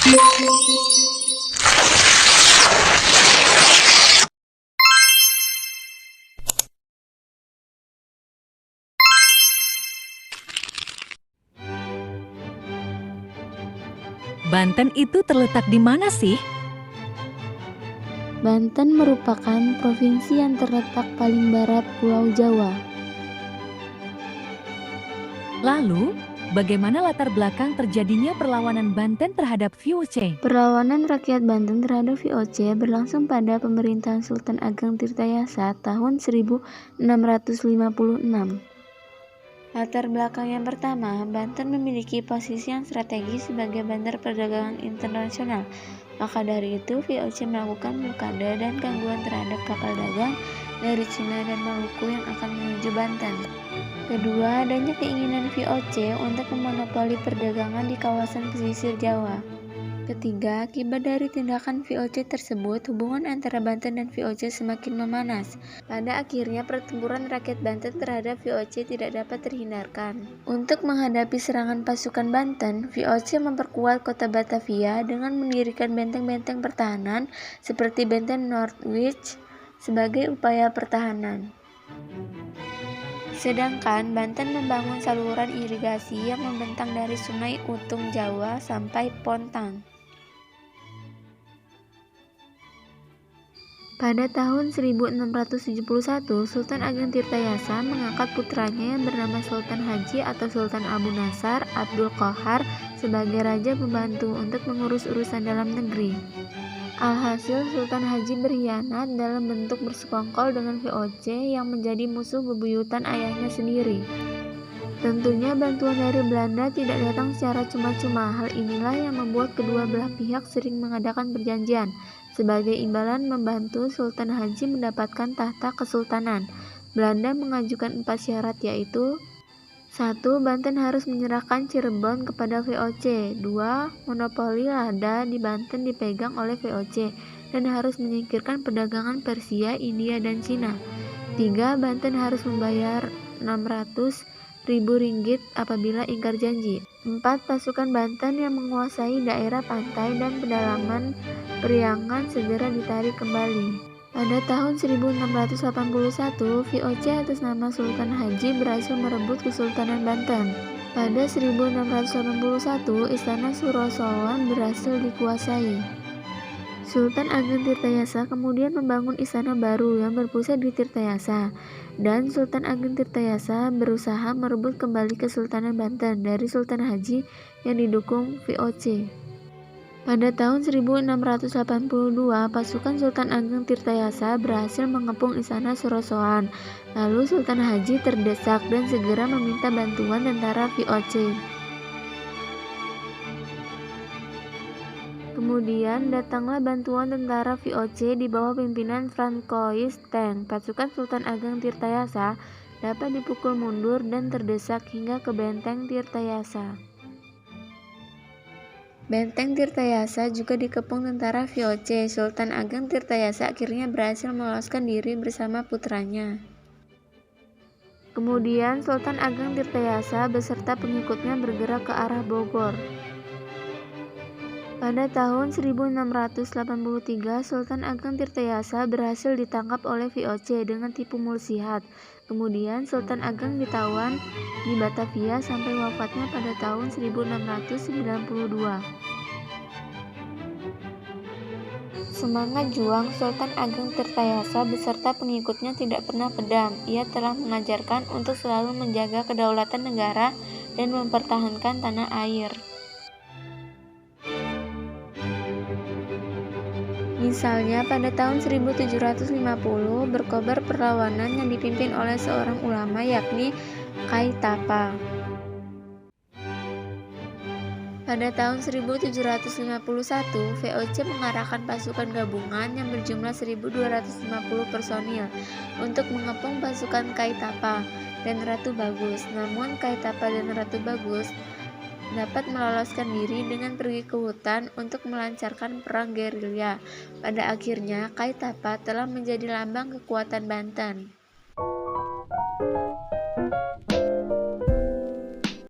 Banten itu terletak di mana sih? Banten merupakan provinsi yang terletak paling barat Pulau Jawa. Lalu, bagaimana latar belakang terjadinya perlawanan Banten terhadap VOC? Perlawanan rakyat Banten terhadap VOC berlangsung pada pemerintahan Sultan Ageng Tirtayasa tahun 1656. Latar belakang yang pertama, Banten memiliki posisi yang strategis sebagai bandar perdagangan internasional. Maka dari itu, VOC melakukan blokade dan gangguan terhadap kapal dagang dari Cina dan Maluku yang akan menuju Banten. Kedua, adanya keinginan VOC untuk memonopoli perdagangan di kawasan pesisir Jawa. Ketiga, akibat dari tindakan VOC tersebut, hubungan antara Banten dan VOC semakin memanas. Pada akhirnya, pertempuran rakyat Banten terhadap VOC tidak dapat terhindarkan. Untuk menghadapi serangan pasukan Banten, VOC memperkuat kota Batavia dengan mendirikan benteng-benteng pertahanan seperti benteng Norwich sebagai upaya pertahanan. Sedangkan Banten membangun saluran irigasi yang membentang dari Sungai Utung Jawa sampai Pontang. Pada tahun 1671, Sultan Ageng Tirtayasa mengangkat putranya yang bernama Sultan Haji atau Sultan Abu Nasar Abdul Qahar sebagai raja pembantu untuk mengurus urusan dalam negeri. Alhasil, Sultan Haji berkhianat dalam bentuk bersekongkol dengan VOC yang menjadi musuh bebuyutan ayahnya sendiri. Tentunya bantuan dari Belanda tidak datang secara cuma-cuma. Hal inilah yang membuat kedua belah pihak sering mengadakan perjanjian. Sebagai imbalan membantu Sultan Haji mendapatkan tahta kesultanan, Belanda mengajukan 4 syarat yaitu 1. Banten harus menyerahkan Cirebon kepada VOC. 2. Monopoli lada di Banten dipegang oleh VOC dan harus menyingkirkan perdagangan Persia, India, dan Cina. 3. Banten harus membayar 600.000 ringgit apabila ingkar janji. 4. Pasukan Banten yang menguasai daerah pantai dan pedalaman Periangan segera ditarik kembali. Pada tahun 1681, VOC atas nama Sultan Haji berhasil merebut Kesultanan Banten. Pada 1681, Istana Surosowan berhasil dikuasai. Sultan Ageng Tirtayasa kemudian membangun istana baru yang berpusat di Tirtayasa, dan Sultan Ageng Tirtayasa berusaha merebut kembali Kesultanan Banten dari Sultan Haji yang didukung VOC. Pada tahun 1682, pasukan Sultan Ageng Tirtayasa berhasil mengepung Istana Surosowan. Lalu Sultan Haji terdesak dan segera meminta bantuan tentara VOC. Kemudian datanglah bantuan tentara VOC di bawah pimpinan Francois Teng. Pasukan Sultan Ageng Tirtayasa dapat dipukul mundur dan terdesak hingga ke benteng Tirtayasa. Benteng Tirtayasa juga dikepung tentara VOC. Sultan Ageng Tirtayasa akhirnya berhasil meloloskan diri bersama putranya. Kemudian Sultan Ageng Tirtayasa beserta pengikutnya bergerak ke arah Bogor. Pada tahun 1683, Sultan Ageng Tirtayasa berhasil ditangkap oleh VOC dengan tipu muslihat. Kemudian Sultan Ageng ditawan di Batavia sampai wafatnya pada tahun 1692. Semangat juang Sultan Ageng Tirtayasa beserta pengikutnya tidak pernah padam. Ia telah mengajarkan untuk selalu menjaga kedaulatan negara dan mempertahankan tanah air. Misalnya pada tahun 1750 berkobar perlawanan yang dipimpin oleh seorang ulama yakni Kai Tapa. Pada tahun 1751 VOC mengarahkan pasukan gabungan yang berjumlah 1.250 personil untuk mengepung pasukan Kai Tapa dan Ratu Bagus. Namun Kai Tapa dan Ratu Bagus dapat meloloskan diri dengan pergi ke hutan untuk melancarkan perang gerilya. Pada akhirnya, Kai Tapa telah menjadi lambang kekuatan Banten.